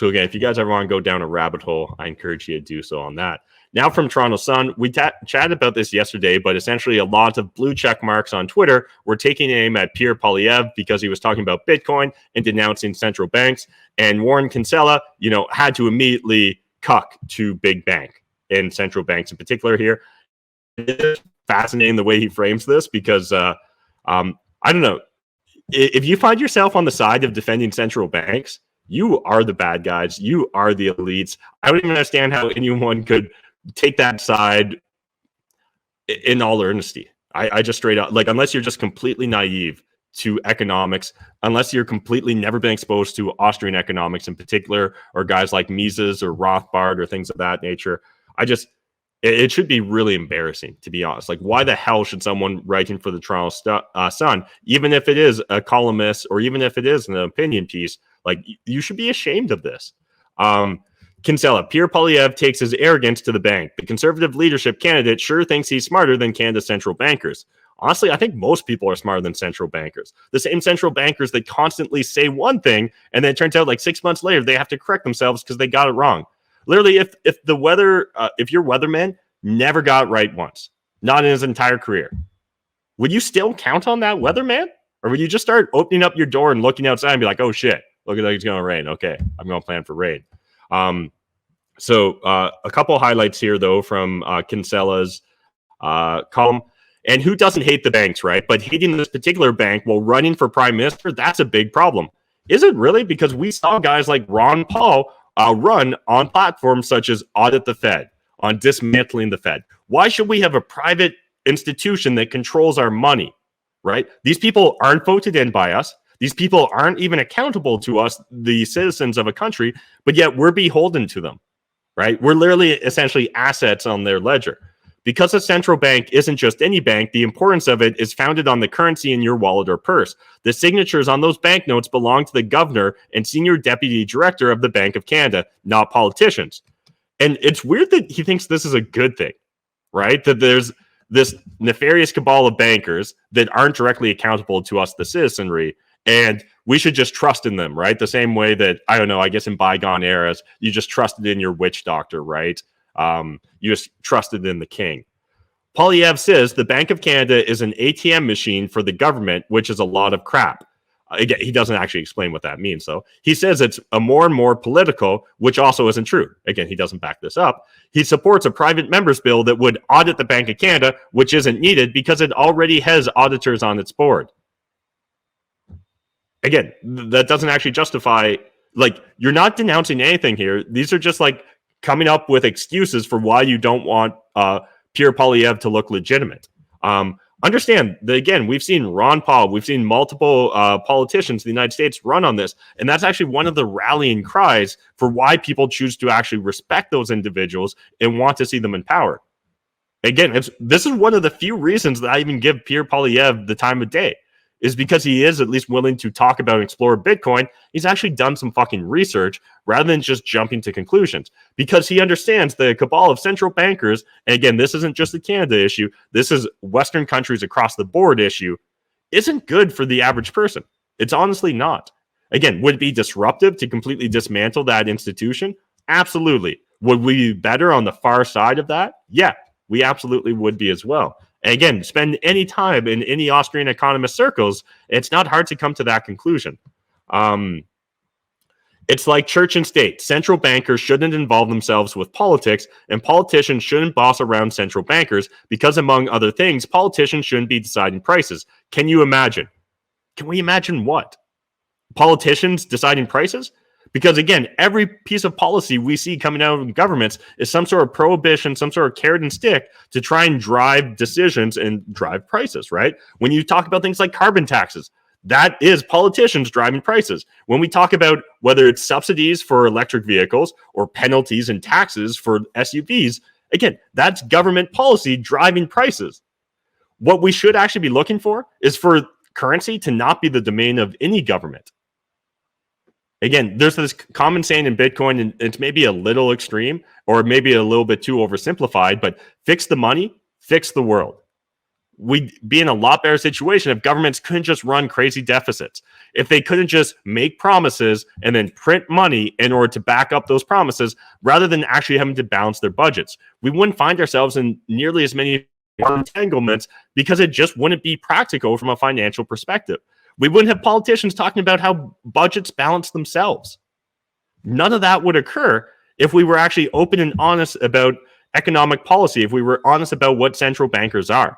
So again, if you guys ever want to go down a rabbit hole, I encourage you to do so on that. Now from Toronto Sun, we chatted about this yesterday, but essentially a lot of blue check marks on Twitter were taking aim at Pierre Polievre because he was talking about Bitcoin and denouncing central banks. And Warren Kinsella, had to immediately cuck to big bank and central banks in particular here. It's fascinating the way he frames this because, I don't know, if you find yourself on the side of defending central banks, you are the bad guys. You are the elites. I don't even understand how anyone could take that side in all earnesty. I just straight up, unless you're just completely naive to economics, unless you're completely never been exposed to Austrian economics in particular, or guys like Mises or Rothbard or things of that nature, it should be really embarrassing, to be honest. Why the hell should someone writing for the Toronto Sun, even if it is a columnist or even if it is an opinion piece, you should be ashamed of this. Kinsella, Pierre Polievre takes his arrogance to the bank. The Conservative leadership candidate sure thinks he's smarter than Canada's central bankers. Honestly, I think most people are smarter than central bankers. The same central bankers that constantly say one thing, and then it turns out 6 months later, they have to correct themselves because they got it wrong. Literally, if your weatherman never got it right once, not in his entire career, would you still count on that weatherman? Or would you just start opening up your door and looking outside and be like, oh shit, look at it's going to rain. Okay, I'm going to plan for rain. So a couple highlights here, though, from Kinsella's column. And who doesn't hate the banks, right? But hating this particular bank while running for prime minister, that's a big problem. Is it really? Because we saw guys like Ron Paul run on platforms such as Audit the Fed, on dismantling the Fed. Why should we have a private institution that controls our money, right? These people aren't voted in by us. These people aren't even accountable to us, the citizens of a country, but yet we're beholden to them, right? We're literally essentially assets on their ledger. Because a central bank isn't just any bank, the importance of it is founded on the currency in your wallet or purse. The signatures on those banknotes belong to the governor and senior deputy director of the Bank of Canada, not politicians. And it's weird that he thinks this is a good thing, right? That there's this nefarious cabal of bankers that aren't directly accountable to us, the citizenry, and we should just trust in them, right? The same way that, I don't know, I guess in bygone eras, you just trusted in your witch doctor, right? You just trusted in the king. Polievre says the Bank of Canada is an ATM machine for the government, which is a lot of crap. Again, he doesn't actually explain what that means, though. He says it's a more and more political, which also isn't true. Again, he doesn't back this up. He supports a private member's bill that would audit the Bank of Canada, which isn't needed because it already has auditors on its board. Again, that doesn't actually justify, you're not denouncing anything here. These are just coming up with excuses for why you don't want Pierre Polievre to look legitimate. Understand that, again, we've seen Ron Paul, we've seen multiple politicians in the United States run on this, and that's actually one of the rallying cries for why people choose to actually respect those individuals and want to see them in power. Again, this is one of the few reasons that I even give Pierre Polievre the time of day, is because he is at least willing to talk about and explore Bitcoin. He's actually done some fucking research rather than just jumping to conclusions, because he understands the cabal of central bankers. And again, this isn't just a Canada issue. This is Western countries across the board issue. Isn't good for the average person. It's honestly not. Again, would it be disruptive to completely dismantle that institution? Absolutely. Would we be better on the far side of that? Yeah, we absolutely would be as well. And again, spend any time in any Austrian economist circles, it's not hard to come to that conclusion. It's like church and state. Central bankers shouldn't involve themselves with politics, and politicians shouldn't boss around central bankers because, among other things, politicians shouldn't be deciding prices. Can you imagine? Can we imagine what? Politicians deciding prices? Because, again, every piece of policy we see coming out of governments is some sort of prohibition, some sort of carrot and stick to try and drive decisions and drive prices, right? When you talk about things like carbon taxes, that is politicians driving prices. When we talk about whether it's subsidies for electric vehicles or penalties and taxes for SUVs, again, that's government policy driving prices. What we should actually be looking for is for currency to not be the domain of any government. Again, there's this common saying in Bitcoin, and it's maybe a little extreme or maybe a little bit too oversimplified, but fix the money, fix the world. We'd be in a lot better situation if governments couldn't just run crazy deficits. if they couldn't just make promises and then print money in order to back up those promises rather than actually having to balance their budgets. We wouldn't find ourselves in nearly as many entanglements because it just wouldn't be practical from a financial perspective. We wouldn't have politicians talking about how budgets balance themselves. None of that would occur if we were actually open and honest about economic policy, if we were honest about what central bankers are.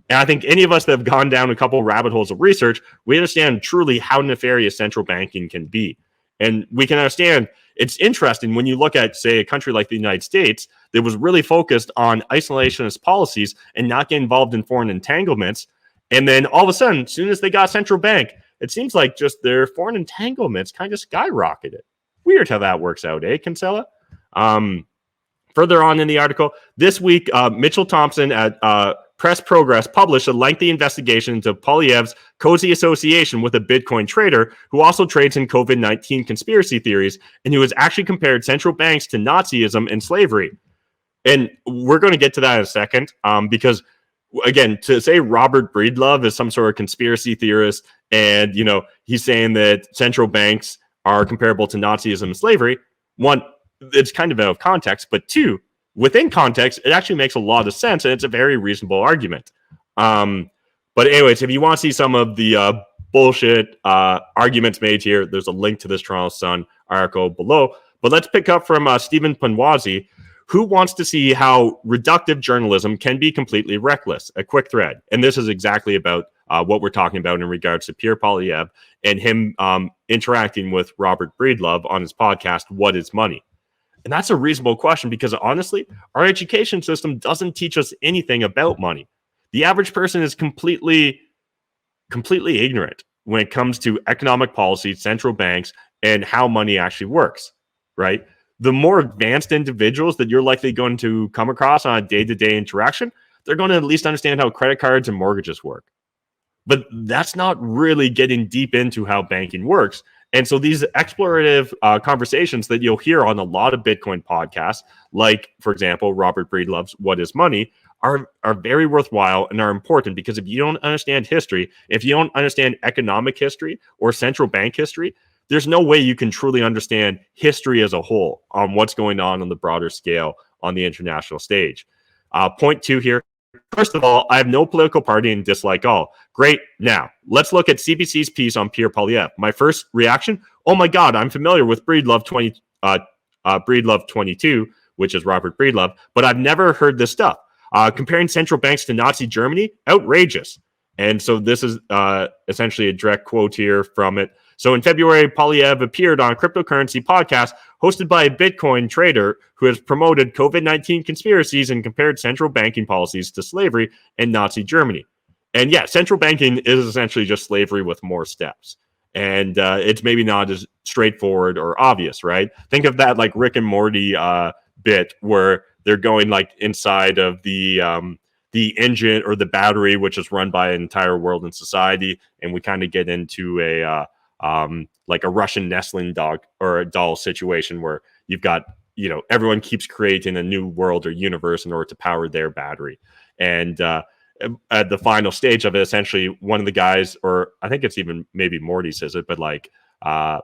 And I think any of us that have gone down a couple rabbit holes of research, we understand truly how nefarious central banking can be. And we can understand it's interesting when you look at, say, a country like the United States that was really focused on isolationist policies and not get involved in foreign entanglements. And then all of a sudden, as soon as they got central bank, it seems like just their foreign entanglements kind of skyrocketed. Weird how that works out, eh, Kinsella? Further on in the article, this week, Mitchell Thompson at Press Progress published a lengthy investigation into Polievre's cozy association with a Bitcoin trader who also trades in COVID-19 conspiracy theories and who has actually compared central banks to Nazism and slavery. And we're going to get to that in a second because, again, to say Robert Breedlove is some sort of conspiracy theorist and, you know, he's saying that central banks are comparable to Nazism and slavery, one, it's kind of out of context, but two, within context, it actually makes a lot of sense, and it's a very reasonable argument. But anyways, if you want to see some of the bullshit arguments made here, there's a link to this Toronto Sun article below. But let's pick up from Stephen Panwazi, who wants to see how reductive journalism can be completely reckless. A quick thread. And this is exactly about what we're talking about in regards to Pierre Polievre and him interacting with Robert Breedlove on his podcast, What is Money? And that's a reasonable question because, honestly, our education system doesn't teach us anything about money. The average person is completely ignorant when it comes to economic policy, central banks, and how money actually works, right? The more advanced individuals that you're likely going to come across on a day-to-day interaction, they're going to at least understand how credit cards and mortgages work. But that's not really getting deep into how banking works. And so these explorative conversations that you'll hear on a lot of Bitcoin podcasts, like, for example, Robert Breedlove's What is Money, are very worthwhile and are important because if you don't understand history, if you don't understand economic history or central bank history, there's no way you can truly understand history as a whole on what's going on the broader scale on the international stage. Point two here. First of all, I have no political party and dislike all. Great. Now, let's look at CBC's piece on Pierre Polievre. My first reaction, oh my God, I'm familiar with Breedlove 22, which is Robert Breedlove, but I've never heard this stuff. Comparing central banks to Nazi Germany, outrageous. And so this is essentially a direct quote here from it. So in February, Polievre appeared on a cryptocurrency podcast hosted by a Bitcoin trader who has promoted COVID-19 conspiracies and compared central banking policies to slavery and Nazi Germany. And yeah, central banking is essentially just slavery with more steps. And it's maybe not as straightforward or obvious, right? Think of that like Rick and Morty bit where they're going like inside of the engine or the battery, which is run by an entire world and society. And we kind of get into a like a Russian nestling dog or a doll situation where you've got, you know, everyone keeps creating a new world or universe in order to power their battery. And at the final stage of it, essentially one of the guys, or I think it's even maybe Morty says it, but like, oh,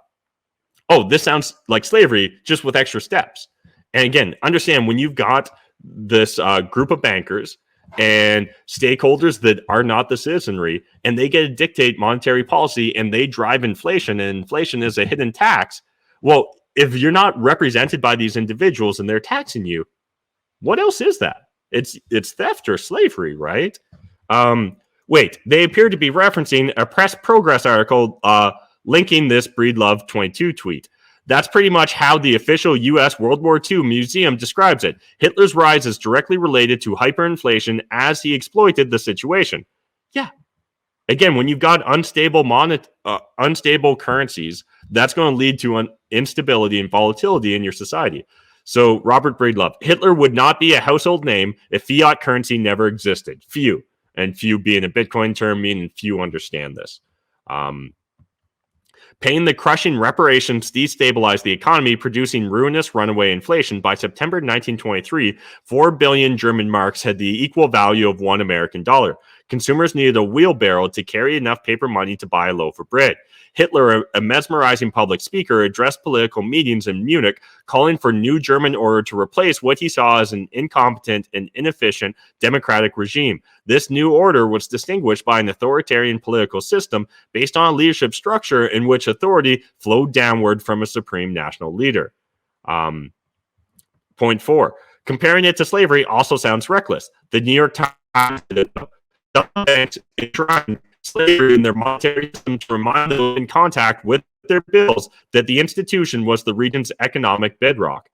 this sounds like slavery just with extra steps. And again, understand when you've got this group of bankers and stakeholders that are not the citizenry, and they get to dictate monetary policy and they drive inflation, and inflation is a hidden tax. Well, if you're not represented by these individuals and they're taxing you, what else is that? It's theft or slavery, right? Wait, they appear to be referencing a Press Progress article linking this Breedlove 22 tweet. That's pretty much how the official U.S. World War II museum describes it. Hitler's rise is directly related to hyperinflation as he exploited the situation. Yeah. Again, when you've got unstable currencies, that's going to lead to instability and volatility in your society. So Robert Breedlove, Hitler would not be a household name if fiat currency never existed. Few. And few being a Bitcoin term, meaning few understand this. Paying the crushing reparations destabilized the economy, producing ruinous runaway inflation. By September 1923, 4 billion German marks had the equal value of $1 American. Consumers needed a wheelbarrow to carry enough paper money to buy a loaf of bread. Hitler, a mesmerizing public speaker, addressed political meetings in Munich, calling for new German order to replace what he saw as an incompetent and inefficient democratic regime. This new order was distinguished by an authoritarian political system based on a leadership structure in which authority flowed downward from a supreme national leader. Point 4. Comparing it to slavery also sounds reckless. The New York Times banks enshrined slavery in their monetary system to remind those in contact with their bills that the institution was the region's economic bedrock.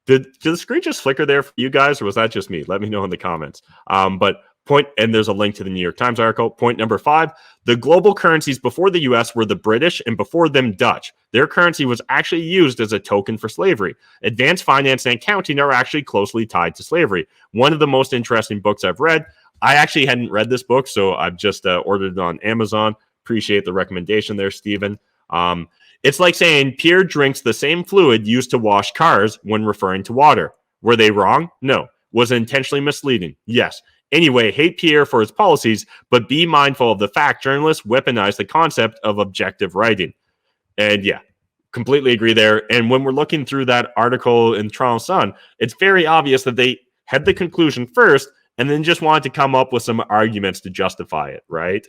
Did the screen just flicker there for you guys, or was that just me? Let me know in the comments. And there's a link to the New York Times article. Point number 5, the global currencies before the US were the British and before them Dutch. Their currency was actually used as a token for slavery. Advanced finance and accounting are actually closely tied to slavery. One of the most interesting books I've read. I actually hadn't read this book, so I've just ordered it on Amazon. Appreciate the recommendation there, Stephen. It's like saying Pierre drinks the same fluid used to wash cars when referring to water. Were they wrong? No. Was it intentionally misleading? Yes. Anyway, hate Pierre for his policies, but be mindful of the fact journalists weaponize the concept of objective writing. And yeah, completely agree there. And when we're looking through that article in Toronto Sun, it's very obvious that they had the conclusion first and then just wanted to come up with some arguments to justify it, right?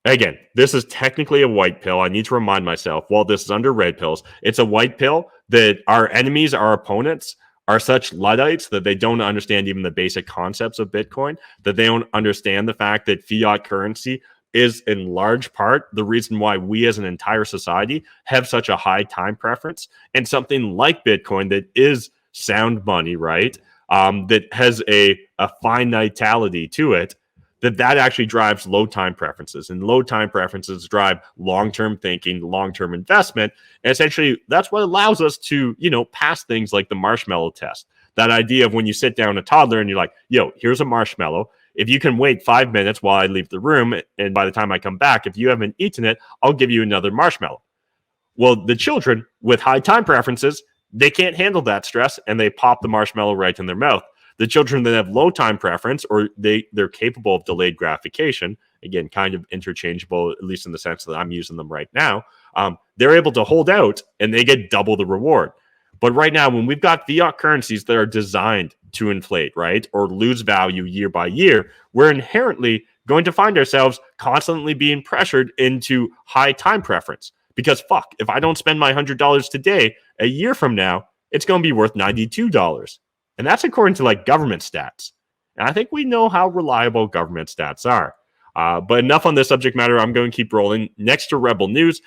Again, this is technically a white pill. I need to remind myself, while this is under red pills, it's a white pill that our enemies, our opponents, are such Luddites that they don't understand even the basic concepts of Bitcoin, that they don't understand the fact that fiat currency is in large part the reason why we as an entire society have such a high time preference. And something like Bitcoin that is sound money, right? That has a finitality to it, that actually drives low time preferences, and low time preferences drive long-term thinking, long-term investment. And essentially that's what allows us to, pass things like the marshmallow test. That idea of when you sit down a toddler and you're like, yo, here's a marshmallow. If you can wait 5 minutes while I leave the room, and by the time I come back, if you haven't eaten it, I'll give you another marshmallow. Well, the children with high time preferences, they can't handle that stress, and they pop the marshmallow right in their mouth. The children that have low time preference, or they're capable of delayed gratification, again, kind of interchangeable, at least in the sense that I'm using them right now, they're able to hold out and they get double the reward. But right now, when we've got fiat currencies that are designed to inflate, right, or lose value year by year, we're inherently going to find ourselves constantly being pressured into high time preference. Because fuck, if I don't spend my $100 today, a year from now, it's going to be worth $92. And that's according to government stats. And I think we know how reliable government stats are. But enough on this subject matter. I'm going to keep rolling. Next to Rebel News.